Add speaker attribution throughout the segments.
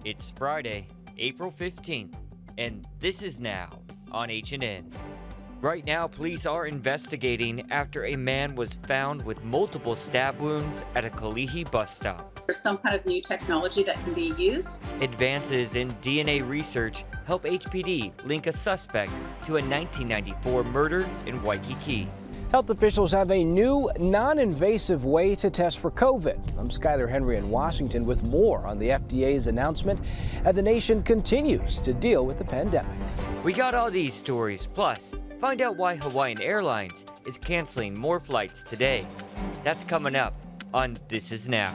Speaker 1: It's Friday, April 15th, and this is now on H&N. Right now, police are investigating after a man was found with multiple stab wounds at a Kalihi bus stop.
Speaker 2: There's some kind of new technology that can be used.
Speaker 1: Advances in DNA research help HPD link a suspect to a 1994 murder in Waikiki.
Speaker 3: Health officials have a new non-invasive way to test for COVID. I'm Skyler Henry in Washington with more on the FDA's announcement as the nation continues to deal with the pandemic.
Speaker 1: We got all these stories, plus find out why Hawaiian Airlines is canceling more flights today. That's coming up on This Is Now.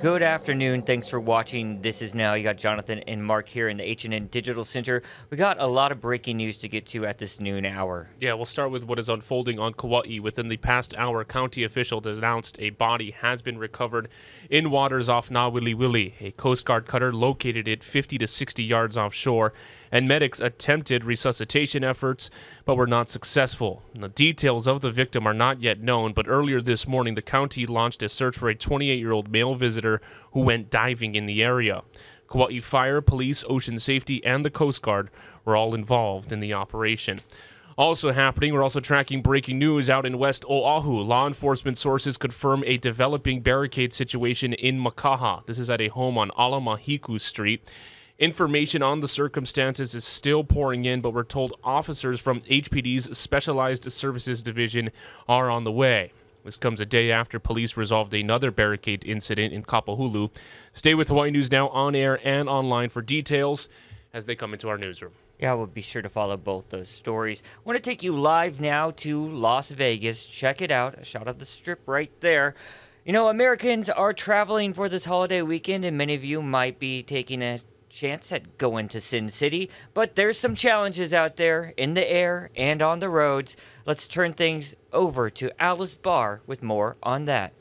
Speaker 1: Good afternoon. Thanks for watching This Is Now. You got Jonathan and Mark here in the H&N Digital Center. We got a lot of breaking news to get to at this noon hour.
Speaker 4: Yeah, we'll start with what is unfolding on Kauai. Within the past hour, county officials announced a body has been recovered in waters off Nawiliwili. A Coast Guard cutter located it 50 to 60 yards offshore, and medics attempted resuscitation efforts but were not successful. The details of the victim are not yet known, but earlier this morning, the county launched a search for a 28-year-old male visitor who went diving in the area. Kauai Fire, Police, Ocean Safety, and the Coast Guard were all involved in the operation. Also happening, we're also tracking breaking news out in West Oahu. Law enforcement sources confirm a developing barricade situation in Makaha. This is at a home on Alamahiku Street. Information on the circumstances is still pouring in, but we're told officers from HPD's Specialized Services Division are on the way. This comes a day after police resolved another barricade incident in Kapahulu. Stay with Hawaii News Now on air and online for details as they come into our newsroom.
Speaker 1: Yeah, we'll be sure to follow both those stories. I want to take you live now to Las Vegas. Check it out. A shot of the strip right there. You know, Americans are traveling for this holiday weekend, and many of you might be taking a chance at going to Sin City, but there's some challenges out there in the air and on the roads. Let's turn things over to Alice Barr with more on that.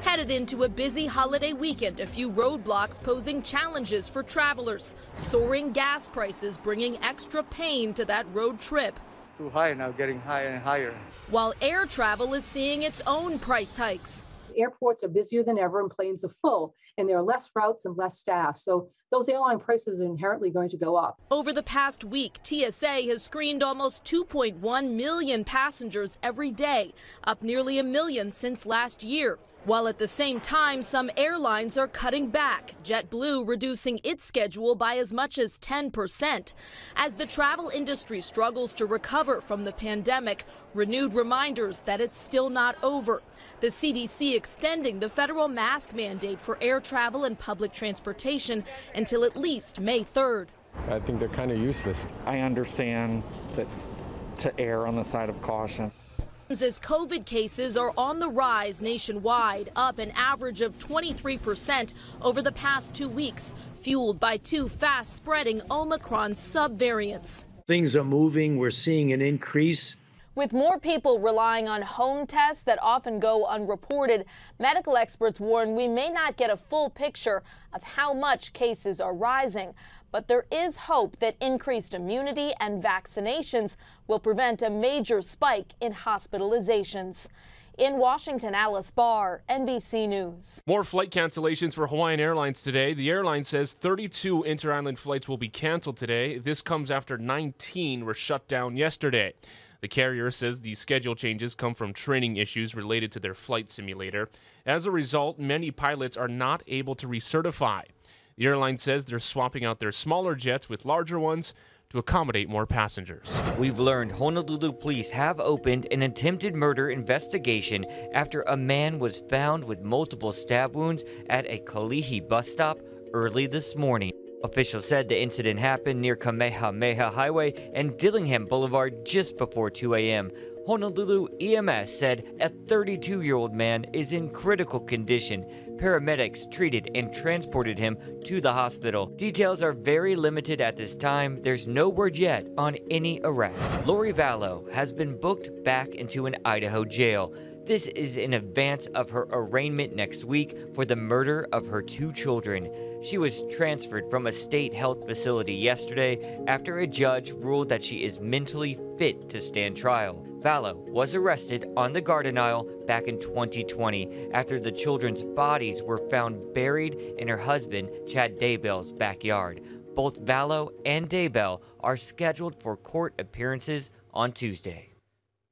Speaker 5: Headed into a busy holiday weekend, a few roadblocks posing challenges for travelers. Soaring gas prices bringing extra pain to that road trip.
Speaker 6: Too high now, getting higher and higher.
Speaker 5: While air travel is seeing its own price hikes.
Speaker 7: Airports are busier than ever and planes are full, and there are less routes and less staff. So those airline prices are inherently going to go up.
Speaker 5: Over the past week, TSA has screened almost 2.1 million passengers every day, up nearly 1 million since last year. While at the same time, some airlines are cutting back, JetBlue reducing its schedule by as much as 10%. As the travel industry struggles to recover from the pandemic, renewed reminders that it's still not over. The CDC extending the federal mask mandate for air travel and public transportation until at least May 3rd.
Speaker 8: I think they're kind of useless.
Speaker 9: I understand that to err on the side of caution.
Speaker 5: As COVID cases are on the rise nationwide, up an average of 23% over the past 2 weeks, fueled by two fast-spreading Omicron subvariants.
Speaker 10: Things are moving. We're seeing an increase.
Speaker 5: With more people relying on home tests that often go unreported, medical experts warn we may not get a full picture of how much cases are rising. But there is hope that increased immunity and vaccinations will prevent a major spike in hospitalizations. In Washington, Alice Barr, NBC News.
Speaker 4: More flight cancellations for Hawaiian Airlines today. The airline says 32 inter-island flights will be canceled today. This comes after 19 were shut down yesterday. The carrier says the schedule changes come from training issues related to their flight simulator. As a result, many pilots are not able to recertify. The airline says they're swapping out their smaller jets with larger ones to accommodate more passengers.
Speaker 1: We've learned Honolulu police have opened an attempted murder investigation after a man was found with multiple stab wounds at a Kalihi bus stop early this morning. Officials said the incident happened near Kamehameha Highway and Dillingham Boulevard just before 2 a.m. Honolulu EMS said a 32-year-old man is in critical condition. Paramedics treated and transported him to the hospital. Details are very limited at this time. There's no word yet on any arrest. Lori Vallow has been booked back into an Idaho jail. This is in advance of her arraignment next week for the murder of her 2 children. She was transferred from a state health facility yesterday after a judge ruled that she is mentally fit to stand trial. Vallow was arrested on the Garden Isle back in 2020 after the children's bodies were found buried in her husband Chad Daybell's backyard. Both Vallow and Daybell are scheduled for court appearances on Tuesday.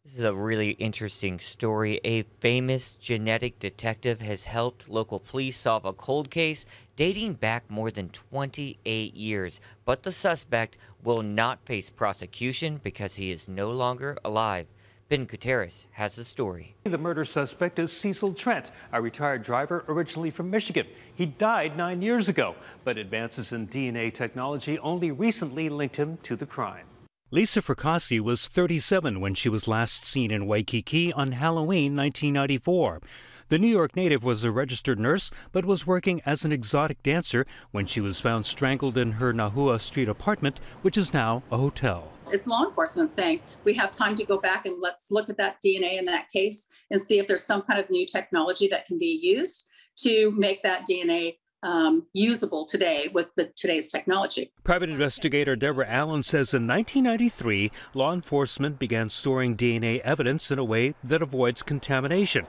Speaker 1: This is a really interesting story. A famous genetic detective has helped local police solve a cold case dating back more than 28 years, but the suspect will not face prosecution because he is no longer alive. Ben Gutierrez has the story.
Speaker 11: The murder suspect is Cecil Trent, a retired driver originally from Michigan. He died 9 years ago, but advances in DNA technology only recently linked him to the crime.
Speaker 12: Lisa Fracassi was 37 when she was last seen in Waikiki on Halloween 1994. The New York native was a registered nurse, but was working as an exotic dancer when she was found strangled in her Nahua Street apartment, which is now a hotel.
Speaker 2: It's law enforcement saying we have time to go back and let's look at that DNA in that case and see if there's some kind of new technology that can be used to make that DNA usable today with today's technology.
Speaker 12: Private investigator Deborah Allen says in 1993, law enforcement began storing DNA evidence in a way that avoids contamination.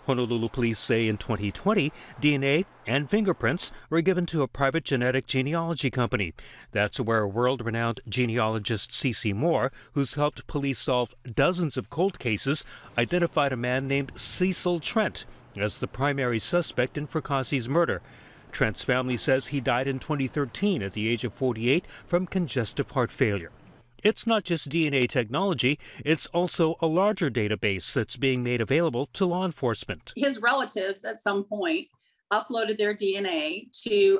Speaker 12: Honolulu police say in 2020, DNA and fingerprints were given to a private genetic genealogy company. That's where world-renowned genealogist C.C. Moore, who's helped police solve dozens of cold cases, identified a man named Cecil Trent as the primary suspect in Fracassi's murder. Trent's family says he died in 2013 at the age of 48 from congestive heart failure. It's not just DNA technology, it's also a larger database that's being made available to law enforcement.
Speaker 2: His relatives at some point uploaded their DNA to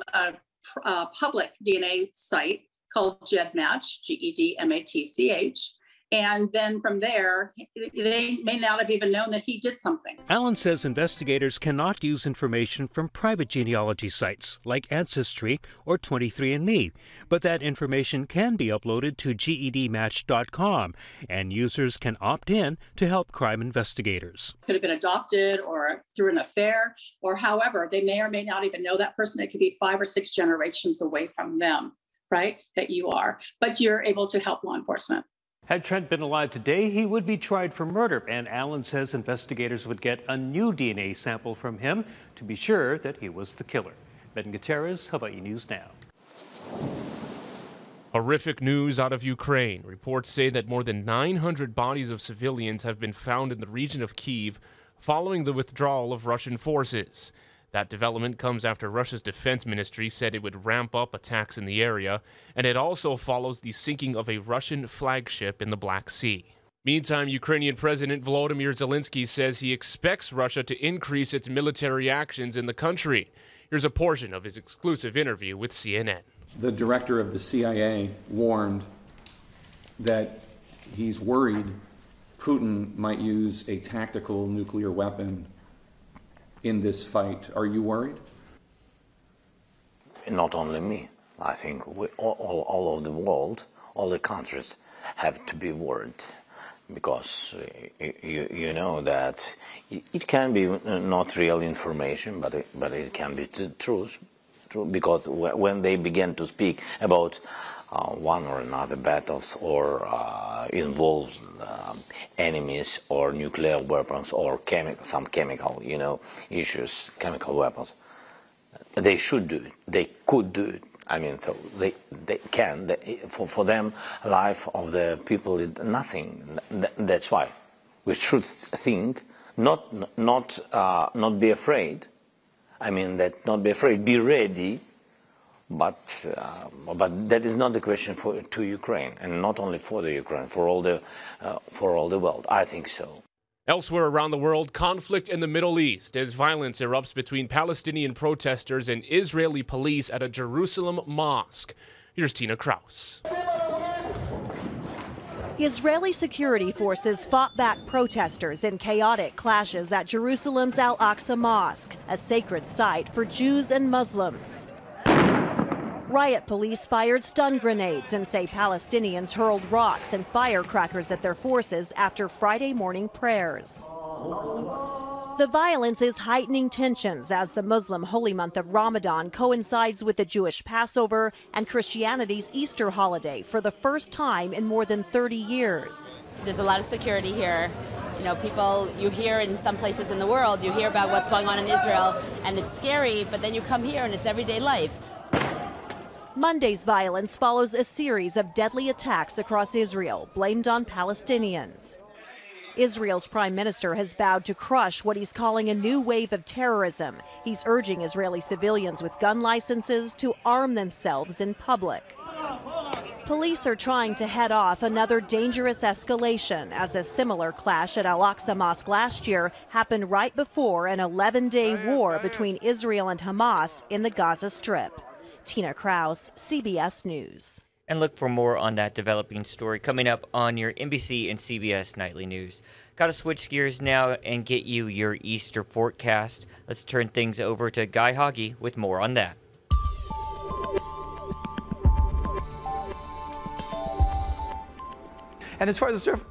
Speaker 2: a public DNA site called GEDmatch, GEDmatch. And then from there, they may not have even known that he did something.
Speaker 12: Allen says investigators cannot use information from private genealogy sites like Ancestry or 23andMe, but that information can be uploaded to GEDmatch.com, and users can opt in to help crime investigators.
Speaker 2: Could have been adopted or through an affair, or however, they may or may not even know that person. It could be 5 or 6 generations away from them, right, that you are, but you're able to help law enforcement.
Speaker 11: Had Trent been alive today, he would be tried for murder, and Allen says investigators would get a new DNA sample from him to be sure that he was the killer. Ben Gutierrez, Hawaii News Now.
Speaker 4: Horrific news out of Ukraine. Reports say that more than 900 bodies of civilians have been found in the region of Kiev following the withdrawal of Russian forces. That development comes after Russia's defense ministry said it would ramp up attacks in the area, and it also follows the sinking of a Russian flagship in the Black Sea. Meantime, Ukrainian President Volodymyr Zelensky says he expects Russia to increase its military actions in the country. Here's a portion of his exclusive interview with CNN.
Speaker 13: The director of the CIA warned that he's worried Putin might use a tactical nuclear weapon in this fight. Are you worried?
Speaker 14: Not only me. I think all over the world, all the countries have to be worried, because you know that it can be not real information, but it can be true, because when they begin to speak about one or another battles or involve enemies or nuclear weapons or some chemical, issues, chemical weapons, they should do it. They could do it. I mean, so they can. For them, life of the people is nothing. That's why we should think, not be afraid. I mean, that not be afraid, be ready. But that is not the question to Ukraine, and not only for the Ukraine, for all the world. I think so.
Speaker 4: Elsewhere around the world, conflict in the Middle East as violence erupts between Palestinian protesters and Israeli police at a Jerusalem mosque. Here's Tina Kraus.
Speaker 15: Israeli security forces fought back protesters in chaotic clashes at Jerusalem's Al-Aqsa Mosque, a sacred site for Jews and Muslims. Riot police fired stun grenades and say Palestinians hurled rocks and firecrackers at their forces after Friday morning prayers. The violence is heightening tensions as the Muslim holy month of Ramadan coincides with the Jewish Passover and Christianity's Easter holiday for the first time in more than 30 years.
Speaker 16: There's a lot of security here. You know, people, you hear in some places in the world, you hear about what's going on in Israel, and it's scary, but then you come here and it's everyday life.
Speaker 15: Monday's violence follows a series of deadly attacks across Israel, blamed on Palestinians. Israel's prime minister has vowed to crush what he's calling a new wave of terrorism. He's urging Israeli civilians with gun licenses to arm themselves in public. Police are trying to head off another dangerous escalation as a similar clash at Al-Aqsa Mosque last year happened right before an 11-day war between Israel and Hamas in the Gaza Strip. Tina Kraus, CBS News.
Speaker 1: And look for more on that developing story coming up on your NBC and CBS Nightly News. Got to switch gears now and get you your Easter forecast. Let's turn things over to Guy Hoggy with more on that.
Speaker 17: And as far as the surf,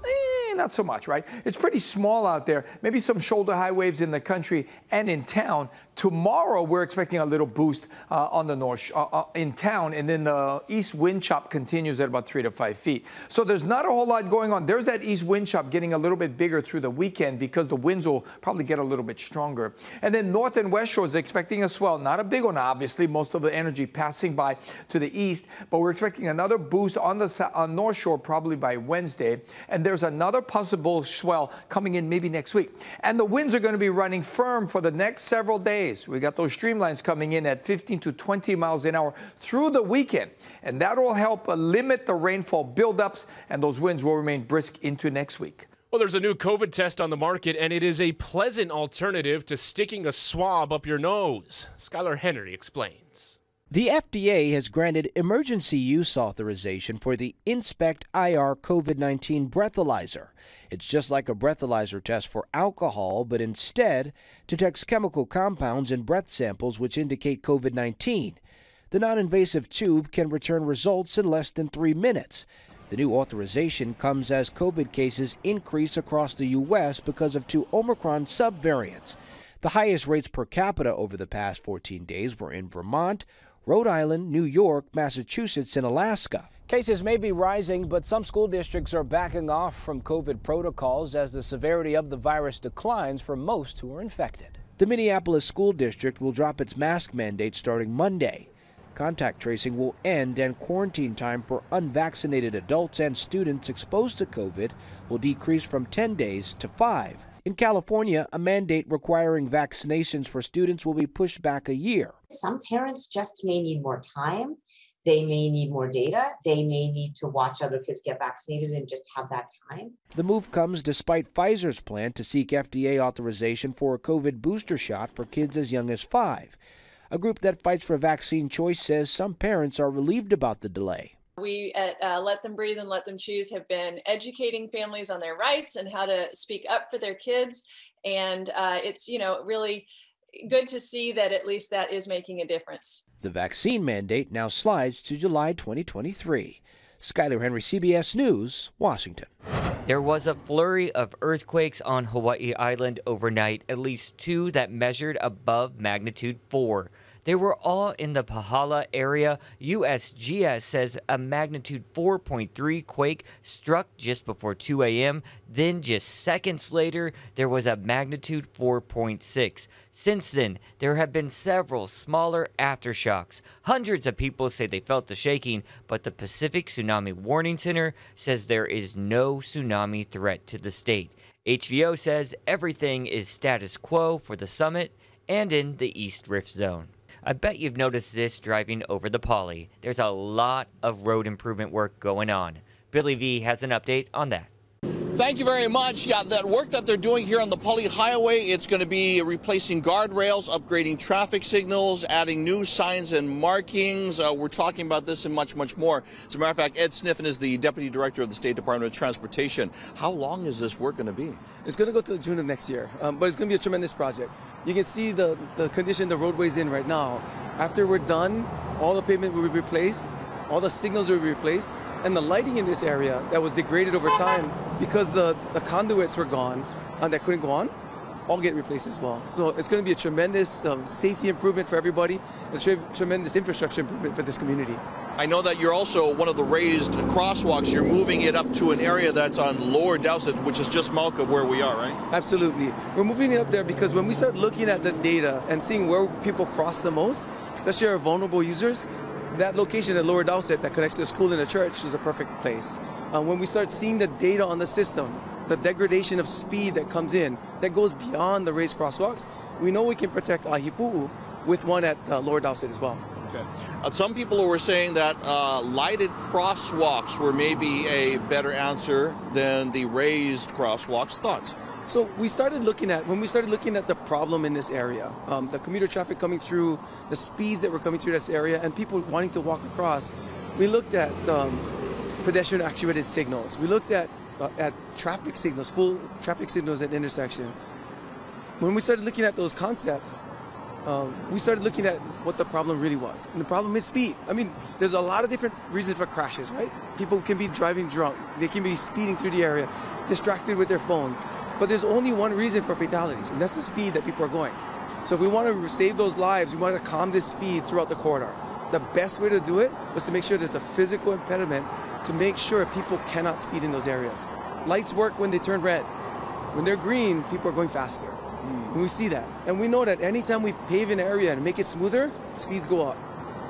Speaker 17: not so much, right? It's pretty small out there. Maybe some shoulder high waves in the country and in town. Tomorrow, we're expecting a little boost on the north in town, and then the east wind chop continues at about 3 to 5 feet. So there's not a whole lot going on. There's that east wind chop getting a little bit bigger through the weekend because the winds will probably get a little bit stronger. And then north and west shore is expecting a swell. Not a big one, obviously. Most of the energy passing by to the east, but we're expecting another boost on the north shore probably by Wednesday. And there's another possible swell coming in maybe next week. And the winds are going to be running firm for the next several days. We got those streamlines coming in at 15 to 20 miles an hour through the weekend. And that will help limit the rainfall buildups, and those winds will remain brisk into next week.
Speaker 4: Well, there's a new COVID test on the market, and it is a pleasant alternative to sticking a swab up your nose. Skylar Henry explains.
Speaker 3: The FDA has granted emergency use authorization for the Inspect IR COVID-19 breathalyzer. It's just like a breathalyzer test for alcohol, but instead detects chemical compounds in breath samples which indicate COVID-19. The non-invasive tube can return results in less than 3 minutes. The new authorization comes as COVID cases increase across the U.S. because of 2 Omicron subvariants. The highest rates per capita over the past 14 days were in Vermont, Rhode Island, New York, Massachusetts, and Alaska. Cases may be rising, but some school districts are backing off from COVID protocols as the severity of the virus declines for most who are infected. The Minneapolis School District will drop its mask mandate starting Monday. Contact tracing will end, and quarantine time for unvaccinated adults and students exposed to COVID will decrease from 10 days to 5. In California, a mandate requiring vaccinations for students will be pushed back a year.
Speaker 18: Some parents just may need more time. They may need more data. They may need to watch other kids get vaccinated and just have that time.
Speaker 3: The move comes despite Pfizer's plan to seek FDA authorization for a COVID booster shot for kids as young as 5. A group that fights for vaccine choice says some parents are relieved about the delay.
Speaker 19: We at Let Them Breathe and Let Them Choose have been educating families on their rights and how to speak up for their kids. And it's, really good to see that at least that is making a difference.
Speaker 3: The vaccine mandate now slides to July 2023. Skylar Henry, CBS News, Washington.
Speaker 1: There was a flurry of earthquakes on Hawaii Island overnight, at least 2 that measured above magnitude 4. They were all in the Pahala area. USGS says a magnitude 4.3 quake struck just before 2 a.m. Then just seconds later, there was a magnitude 4.6. Since then, there have been several smaller aftershocks. Hundreds of people say they felt the shaking, but the Pacific Tsunami Warning Center says there is no tsunami threat to the state. HVO says everything is status quo for the summit and in the East Rift Zone. I bet you've noticed this driving over the Pali. There's a lot of road improvement work going on. Billy V has an update on that.
Speaker 20: Thank you very much. Yeah, that work that they're doing here on the Pali Highway, it's going to be replacing guardrails, upgrading traffic signals, adding new signs and markings. We're talking about this and much, much more. As a matter of fact, Ed Sniffen is the Deputy Director of the State Department of Transportation. How long is this work going to be?
Speaker 21: It's going to go to June of next year, but it's going to be a tremendous project. You can see the condition the roadway's in right now. After we're done, all the pavement will be replaced, all the signals will be replaced, and the lighting in this area that was degraded over time because the conduits were gone and that couldn't go on, all get replaced as well. So it's going to be a tremendous safety improvement for everybody, and a tremendous infrastructure improvement for this community.
Speaker 20: I know that you're also one of the raised crosswalks. You're moving it up to an area that's on Lower Dowsett, which is just south of where we are, right?
Speaker 21: Absolutely. We're moving it up there because when we start looking at the data and seeing where people cross the most, especially our vulnerable users, that location at Lower Dowsett that connects to the school and the church is a perfect place. When we start seeing the data on the system, the degradation of speed that comes in, that goes beyond the raised crosswalks, we know we can protect Ahipu'u with one at Lower Dowsett as well.
Speaker 20: Okay. Some people were saying that lighted crosswalks were maybe a better answer than the raised crosswalks. Thoughts?
Speaker 21: So when we started looking at the problem in this area, the commuter traffic coming through, the speeds that were coming through this area, and people wanting to walk across, we looked at pedestrian actuated signals. We looked at traffic signals, full traffic signals at intersections. When we started looking at those concepts, we started looking at what the problem really was. And the problem is speed. I mean, there's a lot of different reasons for crashes, right? People can be driving drunk. They can be speeding through the area, distracted with their phones. But there's only one reason for fatalities, and that's the speed that people are going. So if we want to save those lives, we want to calm this speed throughout the corridor. The best way to do it was to make sure there's a physical impediment to make sure people cannot speed in those areas. Lights work when they turn red. When they're green, people are going faster. And we see that. And we know that anytime we pave an area and make it smoother, speeds go up.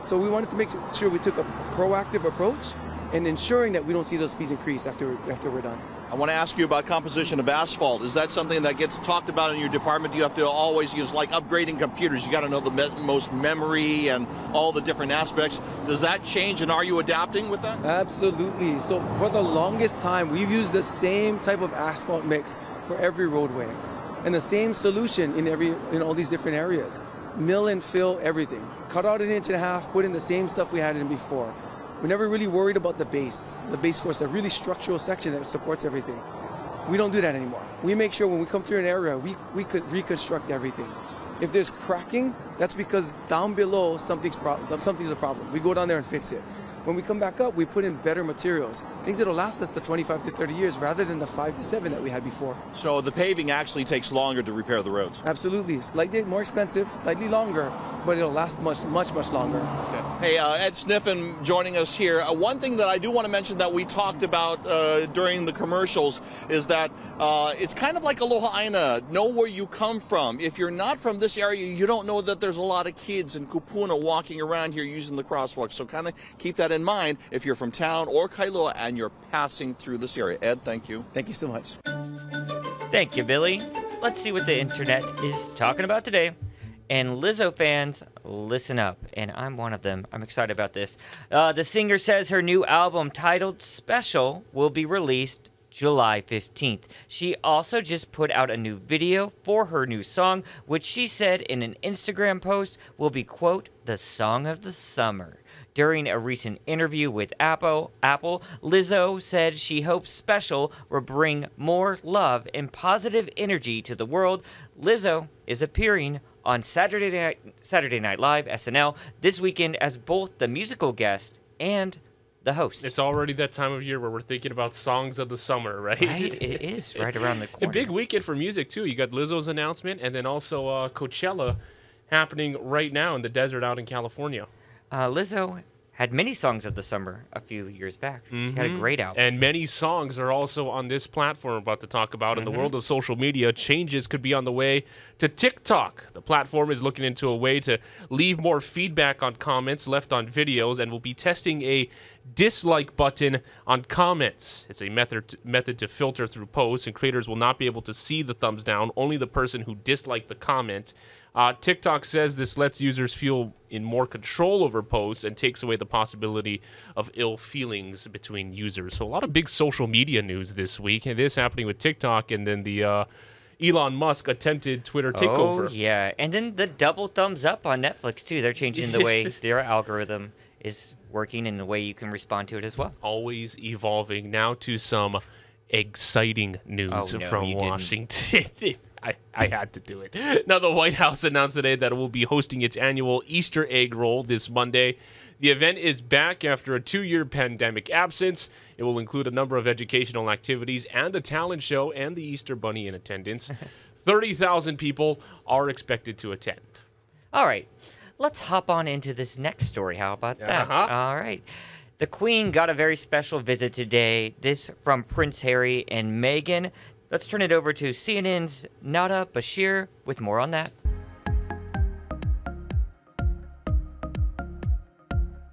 Speaker 21: So we wanted to make sure we took a proactive approach in ensuring that we don't see those speeds increase after we're done.
Speaker 20: I want to ask you about composition of asphalt. Is that something that gets talked about in your department? Do you have to always use, like upgrading computers? You got to know the most memory and all the different aspects. Does that change, and are you adapting with that?
Speaker 21: Absolutely. So for the longest time, we've used the same type of asphalt mix for every roadway, and the same solution in all these different areas. Mill and fill everything. Cut out 1.5 inches, put in the same stuff we had in before. We never really worried about the base course, the really structural section that supports everything. We don't do that anymore. We make sure when we come through an area, we could reconstruct everything. If there's cracking, that's because down below something's a problem. We go down there and fix it. When we come back up, we put in better materials, things that'll last us to 25 to 30 years rather than the 5 to 7 that we had before.
Speaker 20: So the paving actually takes longer to repair the roads?
Speaker 21: Absolutely. Slightly more expensive, slightly longer, but it'll last much longer.
Speaker 20: Okay. Hey, Ed Sniffen joining us here. One thing that I do want to mention that we talked about during the commercials is that it's kind of like Aloha Aina, know where you come from. If you're not from this area, you don't know that there's a lot of kids in Kupuna walking around here using the crosswalk. So kind of keep that in mind if you're from town or Kailua and you're passing through this area. Ed, thank you.
Speaker 21: Thank you so much.
Speaker 1: Thank you, Billy. Let's see what the internet is talking about today. And Lizzo fans, listen up. And I'm one of them. I'm excited about this. The singer says her new album titled Special will be released July 15th. She also just put out a new video for her new song, which she said in an Instagram post will be, quote, the song of the summer. During a recent interview with Apple, Lizzo said she hopes Special will bring more love and positive energy to the world. Lizzo is appearing on Saturday Night Live, SNL, this weekend as both the musical guest and the host.
Speaker 4: It's already that time of year where we're thinking about songs of the summer, right?
Speaker 1: Right, it is right around the corner.
Speaker 4: A big weekend for music, too. You got Lizzo's announcement and then also Coachella happening right now in the desert out in California.
Speaker 1: Lizzo had many songs of the summer a few years back. She had a great album.
Speaker 4: And many songs are also on this platform we're about to talk about. In the world of social media, changes could be on the way to TikTok. The platform is looking into a way to leave more feedback on comments left on videos and will be testing a dislike button on comments. It's a method to filter through posts, and creators will not be able to see the thumbs down, only the person who disliked the comment. TikTok says this lets users feel in more control over posts and takes away the possibility of ill feelings between users. So a lot of big social media news this week, and this happening with TikTok, and then the Elon Musk attempted Twitter takeover.
Speaker 1: Oh, yeah. And then the double thumbs up on Netflix, too. They're changing the way their algorithm is working and the way you can respond to it as well.
Speaker 4: Always evolving. Now to some exciting news from Washington. I had to do it. Now, the White House announced today that it will be hosting its annual Easter egg roll this Monday. The event is back after a 2-year pandemic absence. It will include a number of educational activities and a talent show and the Easter Bunny in attendance. 30,000 people are expected to attend.
Speaker 1: All right. Let's hop on into this next story. How about that? All right. The Queen got a very special visit today. This from Prince Harry and Meghan. Let's turn it over to CNN's Nada Bashir with more on that.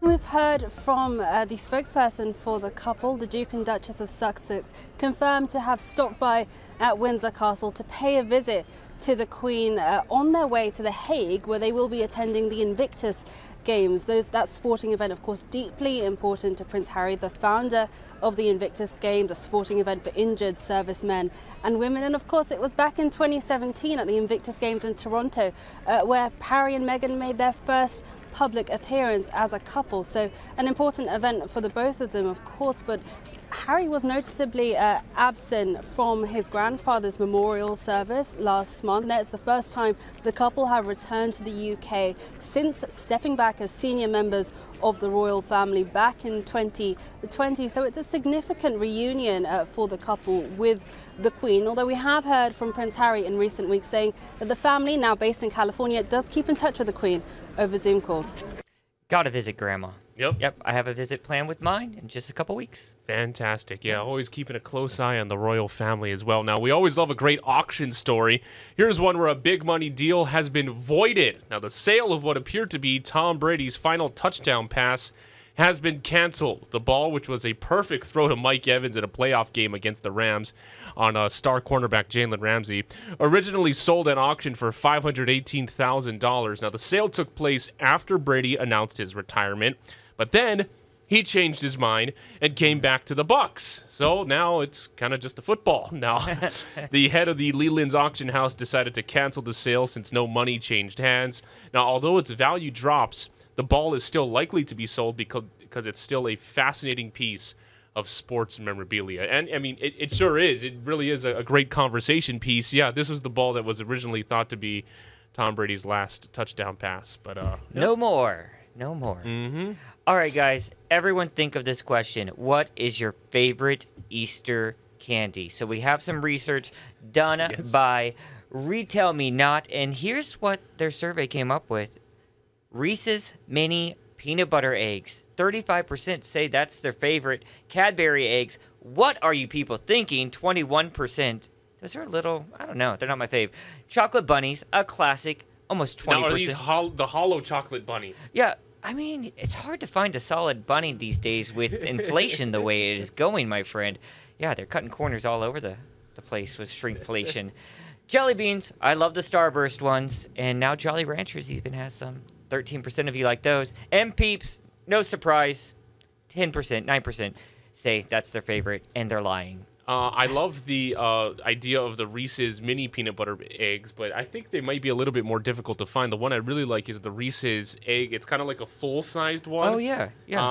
Speaker 6: We've heard from the spokesperson for the couple, the Duke and Duchess of Sussex, confirmed to have stopped by at Windsor Castle to pay a visit to the Queen on their way to The Hague, where they will be attending the Invictus Games. That sporting event, of course, deeply important to Prince Harry, the founder of the Invictus Games, a sporting event for injured servicemen and women. And of course, it was back in 2017 at the Invictus Games in Toronto where Harry and Meghan made their first public appearance as a couple. So an important event for the both of them, of course, but Harry was noticeably absent from his grandfather's memorial service last month. And it's the first time the couple have returned to the UK since stepping back as senior members of the royal family back in 2020. So it's a significant reunion for the couple with the Queen, although we have heard from Prince Harry in recent weeks saying that the family, now based in California, does keep in touch with the Queen over Zoom calls.
Speaker 1: Gotta visit Grandma.
Speaker 4: Yep.
Speaker 1: I have a visit planned with mine in just a couple weeks.
Speaker 4: Fantastic. Yeah, always keeping a close eye on the royal family as well. Now, we always love a great auction story. Here's one where a big money deal has been voided. Now, the sale of what appeared to be Tom Brady's final touchdown pass has been canceled. The ball, which was a perfect throw to Mike Evans in a playoff game against the Rams on star cornerback Jalen Ramsey, originally sold at auction for $518,000. Now, the sale took place after Brady announced his retirement, but then he changed his mind and came back to the Bucs. So now it's kind of just a football. Now, the head of the Leland's auction house decided to cancel the sale since no money changed hands. Now, although its value drops, the ball is still likely to be sold because it's still a fascinating piece of sports memorabilia. And, I mean, it sure is. It really is a great conversation piece. Yeah, this was the ball that was originally thought to be Tom Brady's last touchdown pass. But
Speaker 1: No more. Mm-hmm. All right, guys. Everyone think of this question. What is your favorite Easter candy? So we have some research done by Retail Me Not. And here's what their survey came up with. Reese's Mini Peanut Butter Eggs. 35% say that's their favorite. Cadbury eggs. What are you people thinking? 21%. Those are a little, I don't know. They're not my fave. Chocolate bunnies, a classic. Almost 20%.
Speaker 4: Now, are these the hollow chocolate bunnies?
Speaker 1: Yeah. I mean, it's hard to find a solid bunny these days with inflation the way it is going, my friend. Yeah, they're cutting corners all over the place with shrinkflation. Jelly beans. I love the Starburst ones. And now Jolly Ranchers even has some. 13% of you like those. And Peeps, no surprise, 10%, 9% say that's their favorite, and they're lying.
Speaker 4: I love the idea of the Reese's mini peanut butter eggs, but I think they might be a little bit more difficult to find. The one I really like is the Reese's egg. It's kind of like a full-sized one.
Speaker 1: Oh, yeah.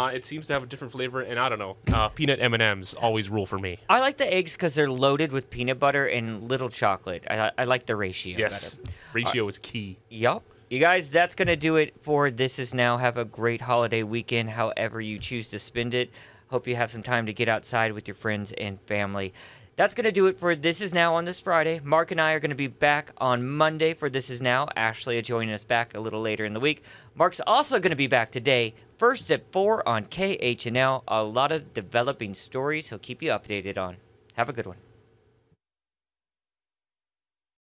Speaker 4: It seems to have a different flavor, and I don't know. Peanut M&Ms always rule for me.
Speaker 1: I like the eggs because they're loaded with peanut butter and little chocolate. I like the ratio better.
Speaker 4: Ratio is key.
Speaker 1: Yup. You guys, that's going to do it for This Is Now. Have a great holiday weekend, however you choose to spend it. Hope you have some time to get outside with your friends and family. That's going to do it for This Is Now on this Friday. Mark and I are going to be back on Monday for This Is Now. Ashley is joining us back a little later in the week. Mark's also going to be back today, first at 4 on KHNL. A lot of developing stories he'll keep you updated on. Have a good one.